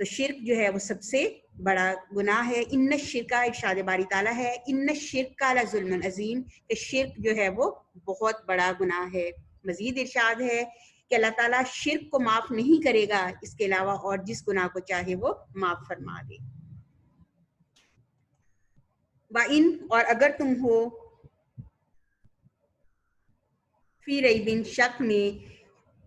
تو شرک جو ہے وہ سب سے بڑا گناہ ہے. ان الشرک، ارشاد باری تعالیٰ ہے ان الشرک لظلم عظیم، کہ شرک جو ہے وہ بہت بڑا گناہ ہے. مزید ارشاد ہے کہ اللہ تعالیٰ شرک کو معاف نہیں کرے گا، اس کے علاوہ اور جس گناہ کو چاہے وہ معاف فرما دے. وَإِن، اور اگر تم ہو فی ریبن، شک میں،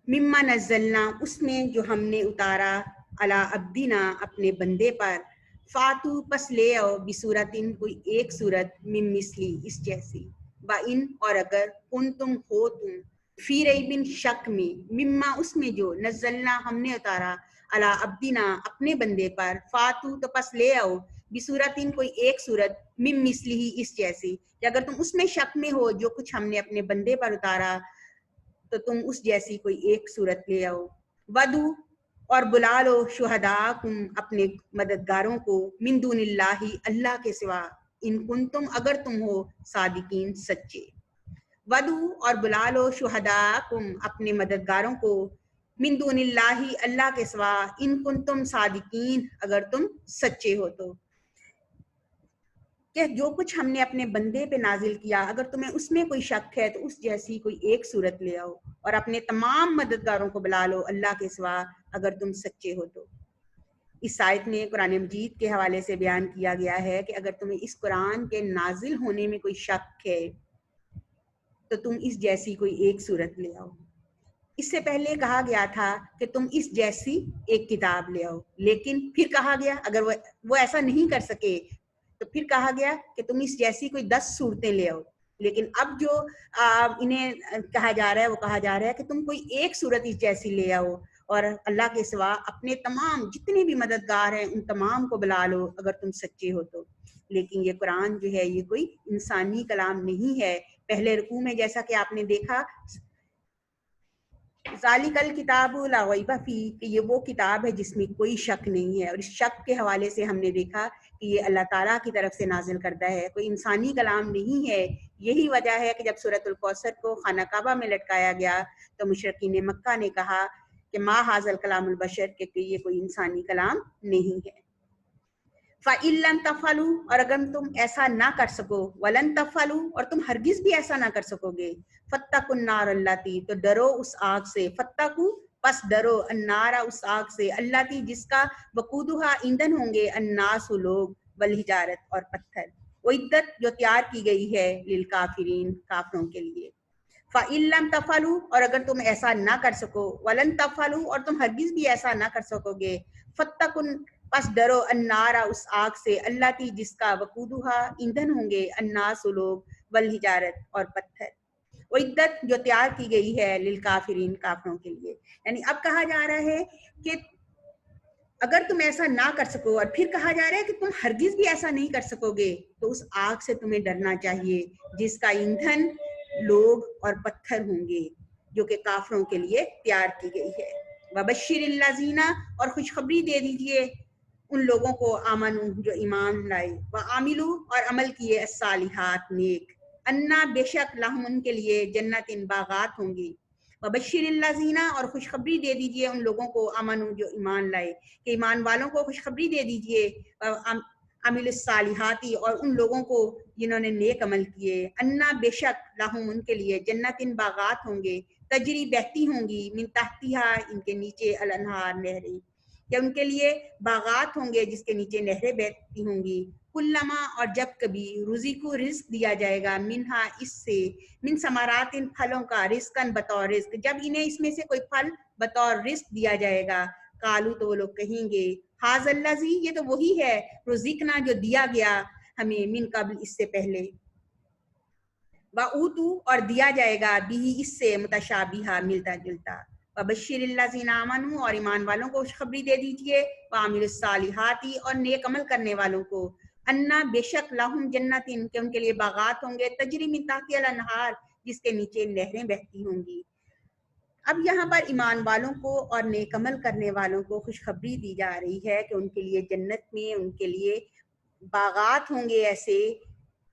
مما نزلنا، اس میں جو ہم نے اتارا، علی عبدنا، اپنے بندے پر، فاتو، پس لے آؤ، بصورتن، کوئی ایک صورت، من مثلی، اس جیسی. وَإِن، اور اگر کنتم ہو تم، فی ریبن، شک میں، مما، اس میں جو، نزلنا، ہم نے اتارا، علی عبدنا، اپنے بندے پر، فاتو، تو پس لے آؤ، بصورتن، کوئی ایک صورت، من مثلی، اس جیسی. کہ اگر تم اس میں شک میں ہو جو کچھ ہم نے اپنے بندے پر اتارا تو تم اس جیسی کوئی ایک صورت لے آؤ. ودو، اور بلا لو، شہداءکم، اپنے مددگاروں کو، من دون اللہ، اللہ کے سوا، ان کنتم، اگر تم ہو، صادقین، سچے. ودو، اور بلا لو، شہداءکم، اپنے مددگاروں کو، من دون اللہ، اللہ کے سوا، ان کنتم صادقین، اگر تم سچے ہو تو. کہ جو کچھ ہم نے اپنے بندے پہ نازل کیا، اگر تمہیں اس میں کوئی شک ہے تو اس جیسی کوئی ایک صورت لے آؤ، اور اپنے تمام مددگاروں کو بلا لو اللہ کے سوا، اگر تم سچے ہو تو. اس آیت میں قرآن مجید کے حوالے سے بیان کیا گیا ہے کہ اگر تمہیں اس قرآن کے نازل ہونے میں کوئی شک ہے تو تم اس جیسی کوئی ایک صورت لے آؤ. اس سے پہلے کہا گیا تھا کہ تم اس جیسی ایک کتاب لے آؤ، لیکن پھر کہا گیا اگر وہ ایسا نہیں کر سکے تو پھر کہا گیا کہ تم اس جیسی کوئی 10 صورتیں لے آؤ. لیکن اب جو انہیں کہا جا رہا ہے وہ کہا جا رہا ہے کہ تم کوئی ایک صورت اس جیسی لے آؤ، اور اللہ کے سوا اپنے تمام جتنے بھی مددگار ہیں ان تمام کو بلا لو اگر تم سچے ہو تو. لیکن یہ قرآن جو ہے یہ کوئی انسانی کلام نہیں ہے. پہلے رکوع میں جیسا کہ آپ نے دیکھا، ذالک الکتاب لا ریب فیہ، کہ یہ وہ کتاب ہے جس میں کوئی شک نہیں ہے. اور اس شک کے حوالے سے ہم نے دیکھا کہ یہ اللہ تعالیٰ کی طرف سے نازل کردہ ہے، کوئی انسانی کلام نہیں ہے. یہی وجہ ہے کہ جب سورۃ الکوثر کو خانہ کعبہ میں لٹکایا گیا تو مشرکین مکہ نے کہا کہ ما ھذا الکلام البشر، کہ یہ کوئی انسانی کلام نہیں ہے. فَإِن لَّمْ تَفْعَلُوا، اور اگر تم ایسا نہ کر سکو، وَلَن تَفْعَلُوا، اور تم ہرگز بھی ایسا نہ کر سکو گے، فَاتَّقُوا النَّارَ الَّتِي، تو ڈرو اس آگ سے، فَاتَّقُوا، پس ڈرو، النَّارَ، اس آگ سے، الَّتِی، جس کا وقودها، ایندھن ہوں گے، الناس، لوگ، والحجارت، اور پتھر، اعدت، جو تیار کی گئی ہے، للکافرین، کافروں کے لیے. فَإِن لَّمْ تَفْعَلُوا، اور اگر تم ایسا نہ کر سکو، وَلَن تَفْعَلُوا، اور تم ہرگز بھی ایسا نہ کر سکو گے، فَاتَّقُوا، پس ڈرو، النارا، اس آگ سے، اللہ کی، جس کا وقودها، ایندھن ہوں گے، الناس، لوگ، والحجارت، اور پتھر، اعدت، جو تیار کی گئی ہے، للکافرین، کافروں کے لیے. یعنی اب کہا جا رہا ہے کہ اگر تم ایسا نہ کر سکو، اور پھر کہا جا رہا ہے کہ تم ہرگز بھی ایسا نہیں کر سکو گے، تو اس آگ سے تمہیں ڈرنا چاہیے جس کا ایندھن لوگ اور پتھر ہوں گے، جو کہ کافروں کے لیے تیار کی گئی ہے. وبشر الذین، اور خوشخبری دے دیجئے ان لوگوں کو، آمنو، جو ایمان لائے، وعاملوا، اور عمل کیے، الصالحات، نیک، انا، بے شک، لہم، ان کے لیے، جنت، باغات ہوں گی. وبشر الذین، اور خوشخبری دے دیجئے ان لوگوں کو، آمنو، جو ایمان لائے، کہ ایمان والوں کو خوشخبری دے دیجئے، عامل الصالحات، اور ان لوگوں کو جنہوں نے نیک عمل کیے، انا، بے شک، لہم، ان کے لیے، جنت، باغات ہوں گے، تجری، بہتی ہوں گی، من تحتہا، ان کے نیچے، الانہار، نہریں، کہ ان کے لیے باغات ہوں گے جس کے نیچے نہریں بہتی ہوں گی. کلما، اور جب کبھی، رزقو، رزق دیا جائے گا، منہا، اس سے، من ثمرات، پھلوں کا، رزقاً، بطور رزق، جب انہیں اس میں سے کوئی پھل بطور رزق دیا جائے گا، قالو، تو وہ لوگ کہیں گے، ھذا الذی، یہ تو وہی ہے، رزقنا، جو دیا گیا ہمیں، من قبل، اس سے پہلے، وَأُوتُوا، اور دیا جائے گا، بھی، اس سے، متشابہہ، ملتا جلتا. وَبَشِّرِ الَّذِينَ آمَنُوا، اور ایمان والوں کو خوشخبری دے دیجئے، وَعَمِلُوا الصَّالِحَاتِ، اور نیک عمل کرنے والوں کو، انا، بے شک، لہم، جنت، کہ ان کے لیے باغات ہوں گے، تجری، من تحتہا الانہار، جس کے نیچے نہریں بہتی ہوں گی. اب یہاں پر ایمان والوں کو اور نیک عمل کرنے والوں کو خوشخبری دی جا رہی ہے کہ ان کے لیے جنت میں ان کے لیے باغات ہوں گے ایسے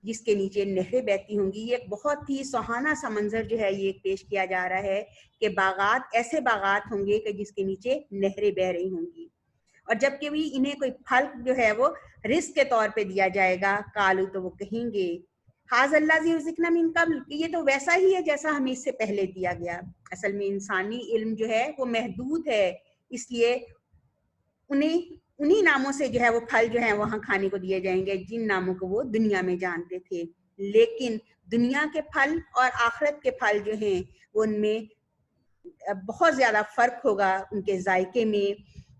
جس کے نیچے نہریں بہتی ہوں گی. یہ ایک بہت ہی سہانا سا منظر جو ہے یہ پیش کیا جا رہا ہے کہ باغات، ایسے باغات ہوں گے کہ جس کے نیچے نہریں بہ رہی ہوں گی. اور جب کہ بھی انہیں کوئی پھل جو ہے وہ رزق کے طور پہ دیا جائے گا، قالو تو وہ کہیں گے حاذ الذی رزقنا من قبل، کہ یہ تو ویسا ہی ہے جیسا ہمیں اس سے پہلے دیا گیا۔ اصل میں انسانی علم جو ہے وہ محدود ہے، اس لیے انہیں ناموں سے جو ہے وہ پھل جو ہیں وہاں کھانے کو دیے جائیں گے جن ناموں کو وہ دنیا میں جانتے تھے۔ لیکن دنیا کے پھل اور آخرت کے پھل جو ہیں وہ ان میں بہت زیادہ فرق ہوگا ان کے ذائقے میں،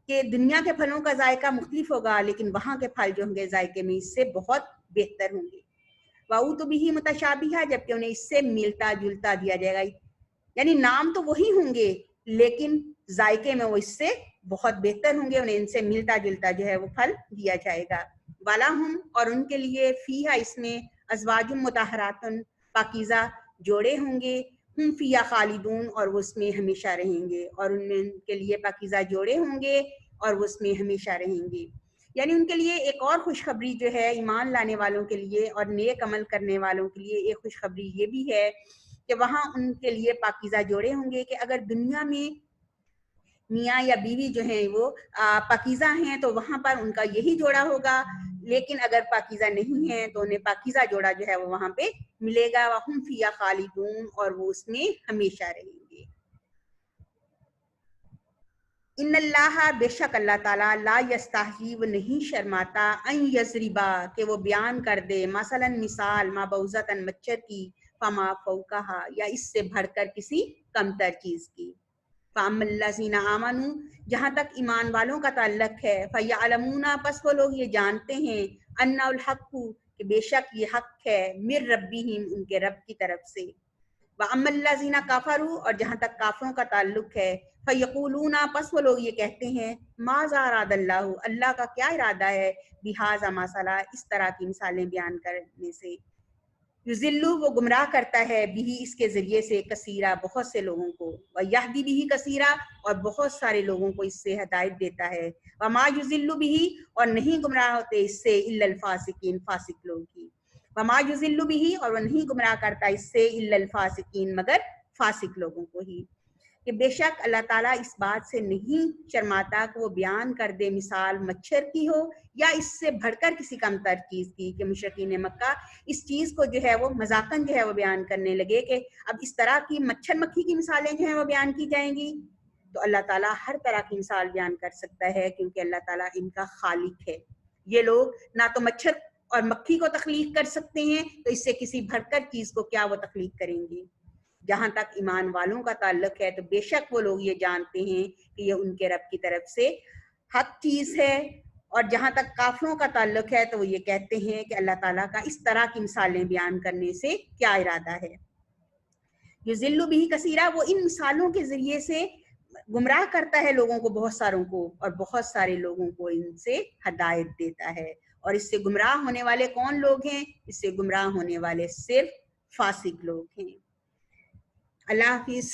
کہ دنیا کے پھلوں کا ذائقہ مختلف ہوگا لیکن وہاں کے پھل جو ہوں گے ذائقے میں اس سے بہت بہتر ہوں گے۔ وَأُوتُوا بِهِ مُتَشَابِهًا، جبکہ انہیں اس سے ملتا جلتا دیا جائے گا، یعنی نام تو وہی ہوں گے لیکن ذائقے میں وہ اس سے بہت بہتر ہوں گے، انہیں ان سے ملتا جلتا جو ہے وہ پھل دیا جائے گا۔ وَلَهُمْ، اور ان کے لیے فیہا اس میں ازواج مطہرات پاکیزہ جوڑے ہوں گے، ہم فیہا خالدون اور وہ اس میں ہمیشہ رہیں گے، اور ان میں ان کے لیے پاکیزہ جوڑے ہوں گے اور وہ اس میں ہمیشہ رہیں گے۔ یعنی ان کے لیے ایک اور خوشخبری جو ہے ایمان لانے والوں کے لیے اور نیک عمل کرنے والوں کے لیے ایک خوشخبری یہ بھی ہے کہ وہاں ان کے لیے پاکیزہ جوڑے ہوں گے، کہ اگر دنیا میں میاں یا بیوی جو ہیں وہ پاکیزہ ہیں تو وہاں پر ان کا یہی جوڑا ہوگا، لیکن اگر پاکیزہ نہیں ہیں تو انہیں پاکیزہ جوڑا جو ہے وہ وہاں پہ ملے گا، وَهُمْ فِيهَا خَالِدُونَ، اور وہ اس میں ہمیشہ رہیں گے۔ ان اللہ، بے شک اللہ تعالیٰ، لا یستحیی، وہ نہیں شرماتا، ان یضربا، کہ وہ بیان کر دے، مثلا مثال، ما بعوضۃ، مچھر کی، فما فوقہا، یا اس سے بڑھ کر کسی کمتر چیز کی۔ فَأَمَّا الَّذِينَ آمَنُوا، جہاں تک ایمان والوں کا تعلق ہے، فَيَعْلَمُونَ، پس وہ لوگ یہ جانتے ہیں، أَنَّهُ الْحَقُّ، کہ بے شک یہ حق ہے، مِن رَبِّهِمْ، ان کے رب کی طرف سے۔ وَأَمَّا الَّذِينَ كَفَرُوا، اور جہاں تک کافروں کا تعلق ہے، فَيَقُولُونَ، پس وہ لوگ یہ کہتے ہیں، مَاذَا أَرَادَ اللَّهُ، اللہ کا کیا ارادہ ہے، بِهَذَا مَثَلًا، اس طرح کی مثالیں بیان کرنے سے۔ یُضِلُّ، وہ گمراہ کرتا ہے، بھی اس کے ذریعے سے، کثیرہ، بہت سے لوگوں کو، وَيَهْدِي بِهِ کثیرہ، اور بہت سارے لوگوں کو اس سے ہدایت دیتا ہے، وَمَا يُضِلُّ بِهِ، اور نہیں گمراہ ہوتے اس سے، إِلَّا الْفَاسِقِينَ، فاسق لوگ ہی، وَمَا يُضِلُّ بِهِ، اور وہ نہیں گمراہ کرتا اس سے، إِلَّا الْفَاسِقِينَ، مگر فاسق لوگوں کو ہی۔ کہ بے شک اللہ تعالیٰ اس بات سے نہیں شرماتا کہ وہ بیان کر دے مثال مچھر کی ہو یا اس سے بڑھ کر کسی کمتر چیز کی، کہ مشرکین مکہ اس چیز کو جو ہے وہ مذاقاً جو ہے وہ بیان کرنے لگے کہ اب اس طرح کی مچھر مکھی کی مثالیں جو ہیں وہ بیان کی جائیں گی، تو اللہ تعالیٰ ہر طرح کی مثال بیان کر سکتا ہے، کیونکہ اللہ تعالیٰ ان کا خالق ہے۔ یہ لوگ نہ تو مچھر اور مکھی کو تخلیق کر سکتے ہیں، تو اس سے کسی بڑھ کر چیز کو کیا وہ تخلیق کریں گی۔ جہاں تک ایمان والوں کا تعلق ہے تو بے شک وہ لوگ یہ جانتے ہیں کہ یہ ان کے رب کی طرف سے حق چیز ہے، اور جہاں تک کافروں کا تعلق ہے تو وہ یہ کہتے ہیں کہ اللہ تعالیٰ کا اس طرح کی مثالیں بیان کرنے سے کیا ارادہ ہے۔ یضل بہ کثیرہ، وہ ان مثالوں کے ذریعے سے گمراہ کرتا ہے لوگوں کو، بہت ساروں کو، اور بہت سارے لوگوں کو ان سے ہدایت دیتا ہے۔ اور اس سے گمراہ ہونے والے کون لوگ ہیں؟ اس سے گمراہ ہونے والے صرف فاسق لوگ ہیں۔ اللہ حافظ۔